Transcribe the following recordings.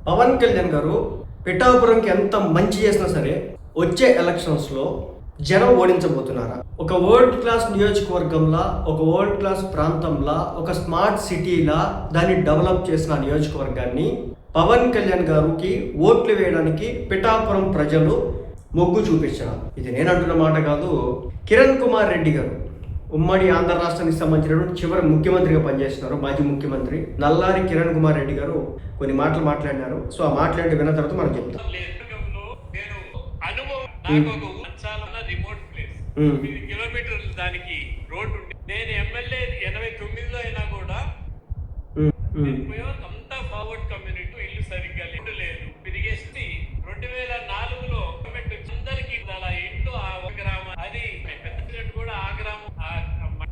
పవన్ కళ్యాణ్ గారు పిఠాపురంకి ఎంత మంచి చేసినా సరే వచ్చే ఎలక్షన్స్లో జనం ఓడించబోతున్నారా? ఒక వరల్డ్ క్లాస్ నియోజకవర్గంలా, ఒక వరల్డ్ క్లాస్ ప్రాంతంలా, ఒక స్మార్ట్ సిటీలా దాన్ని డెవలప్ చేసిన నియోజకవర్గాన్ని పవన్ కళ్యాణ్ గారికి ఓట్లు వేయడానికి పిఠాపురం ప్రజలు మొగ్గు చూపించారు. ఇది నేను అంటున్న మాట కాదు. కిరణ్ కుమార్ రెడ్డి గారు ఉమ్మడి ఆంధ్ర రాష్ట్రానికి సంబంధించినటువంటి చివరి ముఖ్యమంత్రిగా పనిచేస్తున్నారు, మాజీ ముఖ్యమంత్రి నల్లారి కిరణ్ కుమార్ రెడ్డి గారు కొన్ని మాటలు మాట్లాడినారు. సో ఆ మాట్లాడి విన్న తర్వాత మనం చెప్తాం. కిలోమీటర్లు దానికి రోడ్డు నేను ఎమ్మెల్యే 89లో అయినా కూడా అంతా ఫార్వర్డ్ కమ్యూనిటీ ఇల్లు సరిగ్గా లేదు. తిరిగేసి 2004లో అందరికి అలా ఇంట్లో ఆ గ్రామం అది పెద్ద కూడా ఆ గ్రామం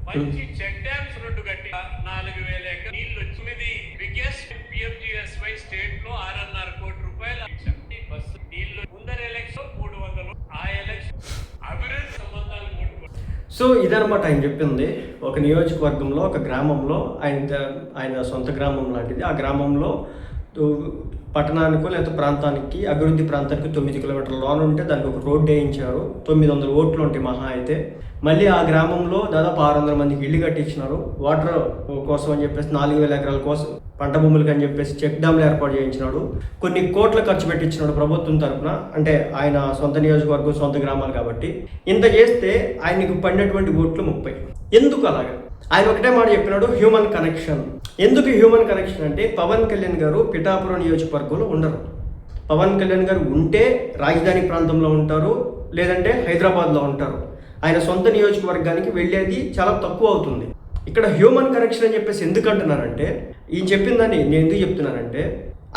మంచి చెక్ డ్యామ్స్ 2 కట్టి 4000 ఎకరాలు నీళ్లు 9 బిగ్గెస్ట్ PMGSY స్టేట్ లో 6.5 కోటి రూపాయలు బస్సు నీళ్లు ముందర ఎలక్షన్ 300 ఆ ఎలక్షన్ అభివృద్ధి సంబంధాలు. సో ఇదనమాట ఆయన చెప్పింది. ఒక నియోజకవర్గంలో, ఒక గ్రామంలో, ఆయన సొంత గ్రామం లాంటిది. ఆ గ్రామంలో పట్టణానికో లేదా ప్రాంతానికి, అభివృద్ధి ప్రాంతానికి 9 కిలోమీటర్ల లోన్ ఉంటే దానికి ఒక రోడ్డు వేయించారు. 900 ఓట్లు ఉంటాయి మహా అయితే. మళ్ళీ ఆ గ్రామంలో దాదాపు 600 మందికి ఇల్లు కట్టించినారు. వాటర్ కోసం అని చెప్పేసి 4000 ఎకరాల కోసం పంట భూములకి అని చెప్పేసి చెక్ డ్యామ్లు ఏర్పాటు చేయించినాడు. కొన్ని కోట్ల ఖర్చు పెట్టించినాడు ప్రభుత్వం తరఫున. అంటే ఆయన సొంత నియోజకవర్గం, సొంత గ్రామాలు కాబట్టి. ఇంత చేస్తే ఆయనకు పడినటువంటి ఓట్లు 30. ఎందుకు అలాగా? ఆయన ఒకటే మాట చెప్పినాడు, హ్యూమన్ కనెక్షన్. ఎందుకు హ్యూమన్ కనెక్షన్ అంటే పవన్ కళ్యాణ్ గారు పిఠాపురం నియోజకవర్గంలో ఉండరు. పవన్ కళ్యాణ్ గారు ఉంటే రాజధాని ప్రాంతంలో ఉంటారు, లేదంటే హైదరాబాద్లో ఉంటారు. ఆయన సొంత నియోజకవర్గానికి వెళ్ళేది చాలా తక్కువ అవుతుంది. ఇక్కడ హ్యూమన్ కనెక్షన్ అని చెప్పేసి ఎందుకు అంటున్నారంటే, ఈయన చెప్పిందని నేను ఎందుకు చెప్తున్నానంటే,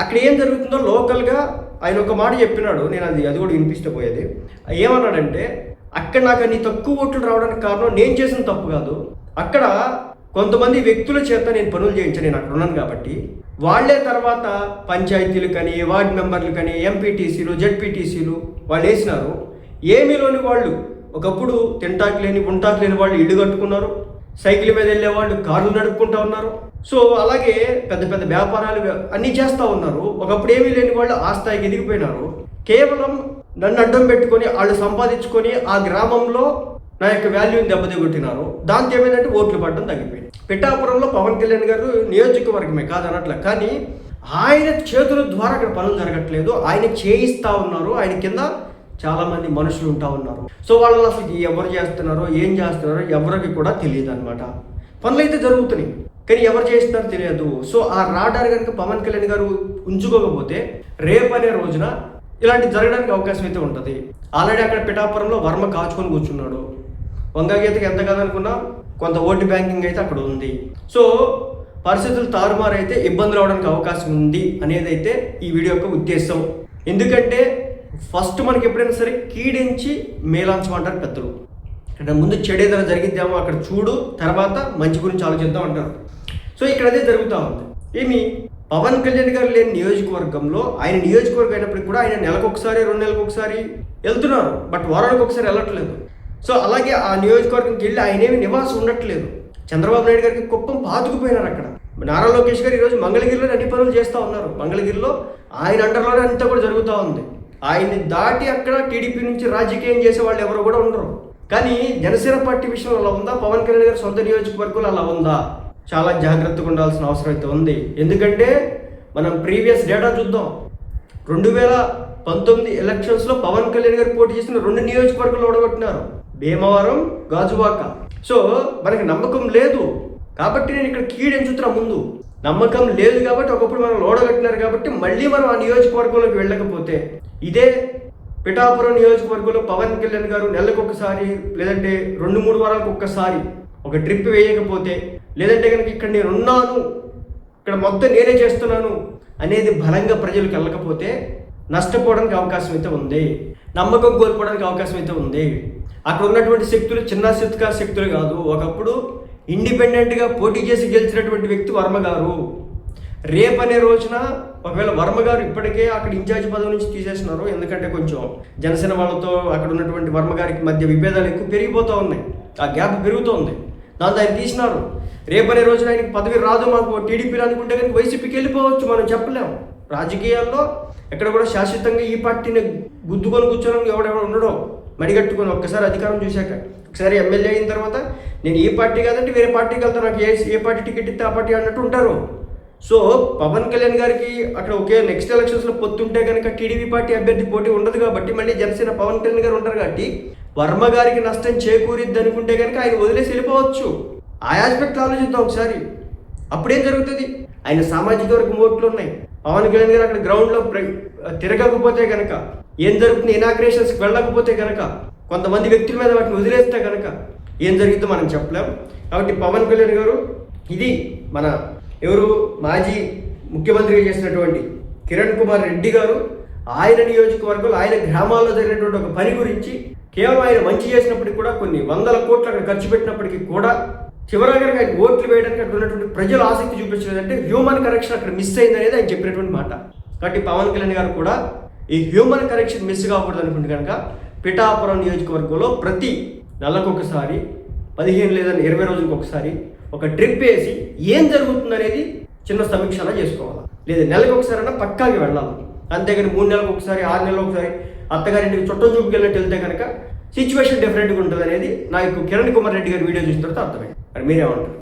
అక్కడ ఏం జరుగుతుందో లోకల్గా ఆయన ఒక మాట చెప్పినాడు. నేను అది కూడా వినిపిస్తే పోయేది. ఏమన్నాడంటే, అక్కడ నాకు అన్ని తక్కువ ఓట్లు రావడానికి కారణం నేను చేసిన తప్పు కాదు, అక్కడ కొంతమంది వ్యక్తుల చేత నేను పనులు చేయించాను, నేను అక్కడ ఉన్నాను కాబట్టి. వాళ్లే తర్వాత పంచాయతీలు కానీ, వార్డు మెంబర్లు కానీ, ఎంపీటీసీలు, జెడ్పీటీసీలు వాళ్ళు వేసినారు. ఏమీలోని వాళ్ళు ఒకప్పుడు తింటాకు లేని, ఉంటాకు లేని వాళ్ళు ఇల్లు కట్టుకున్నారు. సైకిల్ మీద వెళ్ళే వాళ్ళు కార్లు నడుపుకుంటూ ఉన్నారు. సో అలాగే పెద్ద పెద్ద వ్యాపారాలు అన్నీ చేస్తూ ఉన్నారు. ఒకప్పుడు ఏమీ లేని వాళ్ళు ఆ స్థాయికి ఎదిగిపోయినారు. కేవలం నన్ను అడ్డం పెట్టుకొని వాళ్ళు సంపాదించుకొని ఆ గ్రామంలో నా యొక్క వాల్యూని దెబ్బతిగొట్టినారు. దాంతో ఏమైందంటే ఓట్లు పడడం తగ్గిపోయింది. పిఠాపురంలో పవన్ కళ్యాణ్ గారు నియోజకవర్గమే కాదనట్లే, కానీ ఆయన చేతుల ద్వారా అక్కడ పనులు జరగట్లేదు. ఆయన చేయిస్తూ ఉన్నారు. ఆయన కింద చాలామంది మనుషులు ఉంటా ఉన్నారు. సో వాళ్ళు అసలు ఎవరు చేస్తున్నారో, ఏం చేస్తున్నారో ఎవరికి కూడా తెలియదు అనమాట. పనులు అయితే జరుగుతున్నాయి, కానీ ఎవరు చేస్తున్నారో తెలియదు. సో ఆ రాడార్ కనుక పవన్ కళ్యాణ్ గారు ఉంచుకోకపోతే రేపనే రోజున ఇలాంటి జరగడానికి అవకాశం అయితే ఉంటుంది. ఆల్రెడీ అక్కడ పిఠాపురంలో వర్మ కాచుకొని కూర్చున్నాడు. వంగగీతకి ఎంత కాదనుకున్నా కొంత ఓటు బ్యాంకింగ్ అయితే అక్కడ ఉంది. సో పరిస్థితులు తారుమారైతే ఇబ్బందులు అవడానికి అవకాశం ఉంది అనేది అయితే ఈ వీడియో యొక్క ఉద్దేశం. ఎందుకంటే ఫస్ట్ మనకి ఎప్పుడైనా సరే కీడించి మేలాంచమంటారు పెద్దలు. అంటే ముందు చెడు ఏదైనా జరిగిద్దామో అక్కడ చూడు, తర్వాత మంచి గురించి ఆలోచిద్దాం అంటారు. సో ఇక్కడ అదే జరుగుతూ ఉంది. ఏమి పవన్ కళ్యాణ్ గారు లేని నియోజకవర్గంలో, ఆయన నియోజకవర్గం అయినప్పటికీ కూడా ఆయన నెలకొకసారి, 2 నెలలకు ఒకసారి వెళ్తున్నారు, బట్ వారానికి ఒకసారి వెళ్ళట్లేదు. సో అలాగే ఆ నియోజకవర్గంకి వెళ్ళి ఆయన ఏమి నివాసం ఉండట్లేదు. చంద్రబాబు నాయుడు గారికి కుప్పం పాతుకుపోయినారు. అక్కడ నారా లోకేష్ గారు ఈరోజు మంగళగిరిలో అన్ని పనులు చేస్తూ ఉన్నారు. మంగళగిరిలో ఆయన అండర్లోనే అంతా కూడా జరుగుతూ ఉంది. ఆయన్ని దాటి అక్కడ టీడీపీ నుంచి రాజకీయం చేసే వాళ్ళు ఎవరు కూడా ఉండరు. కానీ జనసేన పార్టీ విషయంలో అలా ఉందా? పవన్ కళ్యాణ్ గారి సొంత నియోజకవర్గంలో అలా ఉందా? చాలా జాగ్రత్తగా ఉండాల్సిన అవసరం అయితే ఉంది. ఎందుకంటే మనం ప్రీవియస్ డేటా చూద్దాం. 2019 ఎలక్షన్స్లో పవన్ కళ్యాణ్ గారు పోటీ చేసిన 2 నియోజకవర్గాలు ఓడగొట్టినారు, భీమవరం, గాజువాక. సో మనకి నమ్మకం లేదు కాబట్టి నేను ఇక్కడ కీడెంచుతున్నా. ముందు నమ్మకం లేదు కాబట్టి ఒకప్పుడు మనం ఓడగట్టినారు కాబట్టి మళ్ళీ మనం ఆ నియోజకవర్గంలోకి వెళ్ళకపోతే, ఇదే పిఠాపురం నియోజకవర్గంలో పవన్ కళ్యాణ్ గారు నెలకు ఒకసారి లేదంటే 2-3 వారాలకు ఒక్కసారి ఒక ట్రిప్ వేయకపోతే, లేదంటే కనుక ఇక్కడ నేను ఉన్నాను, ఇక్కడ మొత్తం నేనే చేస్తున్నాను అనేది బలంగా ప్రజలకు వెళ్ళకపోతే నష్టపోవడానికి అవకాశం అయితే ఉంది. నమ్మకం కోల్పోవడానికి అవకాశం అయితే ఉంది. అక్కడ ఉన్నటువంటి శక్తులు చిన్న శక్తులు కాదు. ఒకప్పుడు ఇండిపెండెంట్గా పోటీ చేసి గెలిచినటువంటి వ్యక్తి వర్మ గారు. రేపనే రోజున ఒకవేళ వర్మ గారు ఇప్పటికే అక్కడ ఇన్ఛార్జ్ పదవి నుంచి తీసేస్తున్నారు. ఎందుకంటే కొంచెం జనసేన వాళ్ళతో అక్కడ ఉన్నటువంటి వర్మ గారికి మధ్య విభేదాలు ఎక్కువ పెరిగిపోతూ ఉన్నాయి, ఆ గ్యాప్ పెరుగుతోంది. దాంతో ఆయన తీసినారు. రేపనే రోజున ఆయనకి పదవి రాదు, మాకు టీడీపీలో అనుకుంటే కనుక వైసీపీకి వెళ్ళిపోవచ్చు, మనం చెప్పలేము. రాజకీయాల్లో ఎక్కడ కూడా శాశ్వతంగా ఈ పార్టీని గుద్దుకొని కూర్చొని ఎవడెవడు ఉండడం, మడిగట్టుకొని ఒక్కసారి అధికారం చూశాక, ఒకసారి ఎమ్మెల్యే అయిన తర్వాత నేను ఈ పార్టీ కాదంటే వేరే పార్టీకి వెళ్తాను, నాకు ఏ పార్టీ టికెట్ ఇస్తే ఆ పార్టీ అన్నట్టు ఉంటారు. సో పవన్ కళ్యాణ్ గారికి అక్కడ ఒకే నెక్స్ట్ ఎలక్షన్స్లో పొత్తుంటే కనుక టీడీపీ పార్టీ అభ్యర్థి పోటీ ఉండదు కాబట్టి మళ్ళీ జనసేన పవన్ కళ్యాణ్ గారు ఉంటారు కాబట్టి వర్మ గారికి నష్టం చేకూరిద్ది అనుకుంటే కనుక ఆయన వదిలేసి వెళ్ళిపోవచ్చు. ఆ ఆస్పెక్ట్ ఆలోచిద్దాం ఒకసారి. అప్పుడేం జరుగుతుంది? ఆయన సామాజిక వర్గం ఓట్లు ఉన్నాయి. పవన్ కళ్యాణ్ గారు అక్కడ గ్రౌండ్లో తిరగకపోతే కనుక ఏం జరుగుతుంది? ఇనాగ్రేషన్స్కి వెళ్ళకపోతే కనుక కొంతమంది వ్యక్తుల మీద వాటిని వదిలేస్తే కనుక ఏం జరుగుతుందో మనం చెప్పలేం. కాబట్టి పవన్ కళ్యాణ్ గారు ఇది మన ఎవరు మాజీ ముఖ్యమంత్రిగా చేసినటువంటి కిరణ్ కుమార్ రెడ్డి గారు ఆయన నియోజకవర్గంలో ఆయన గ్రామాల్లో జరిగినటువంటి ఒక పని గురించి కేవలం ఆయన మంచి చేసినప్పటికీ కూడా కొన్ని వందల కోట్లు అక్కడ ఖర్చు పెట్టినప్పటికీ కూడా చివరిగా ఆయన ఓట్లు వేయడానికి అక్కడ ఉన్నటువంటి ప్రజలు ఆసక్తి చూపించలేదంటే హ్యూమన్ కరెక్షన్ అక్కడ మిస్ అయింది అనేది ఆయన చెప్పినటువంటి మాట. కాబట్టి పవన్ కళ్యాణ్ గారు కూడా ఈ హ్యూమన్ కరెక్షన్ మిస్ కాకూడదు అనుకుంటే కనుక పిఠాపురం నియోజకవర్గంలో ప్రతి నెలకొకసారి 15 లేదా 20 రోజులకు ఒకసారి ఒక ట్రిప్ వేసి ఏం జరుగుతుందనేది చిన్న సమీక్ష చేసుకోవాలి. లేదా నెలకు ఒకసారైనా పక్కాకి వెళ్ళాలి. అంతేగాని 3 నెలలకు ఒకసారి 6 నెలలకు ఒకసారి అత్తగారింటికి చుట్టం చూపుకెళ్ళినట్టు వెళ్తే కనుక సిచ్యువేషన్ డిఫరెంట్గా ఉంటుంది అనేది నాకు కిరణ్ కుమార్ రెడ్డి గారి వీడియో చూసిన తర్వాత అర్థమైంది. మరి మీరేమంటారు?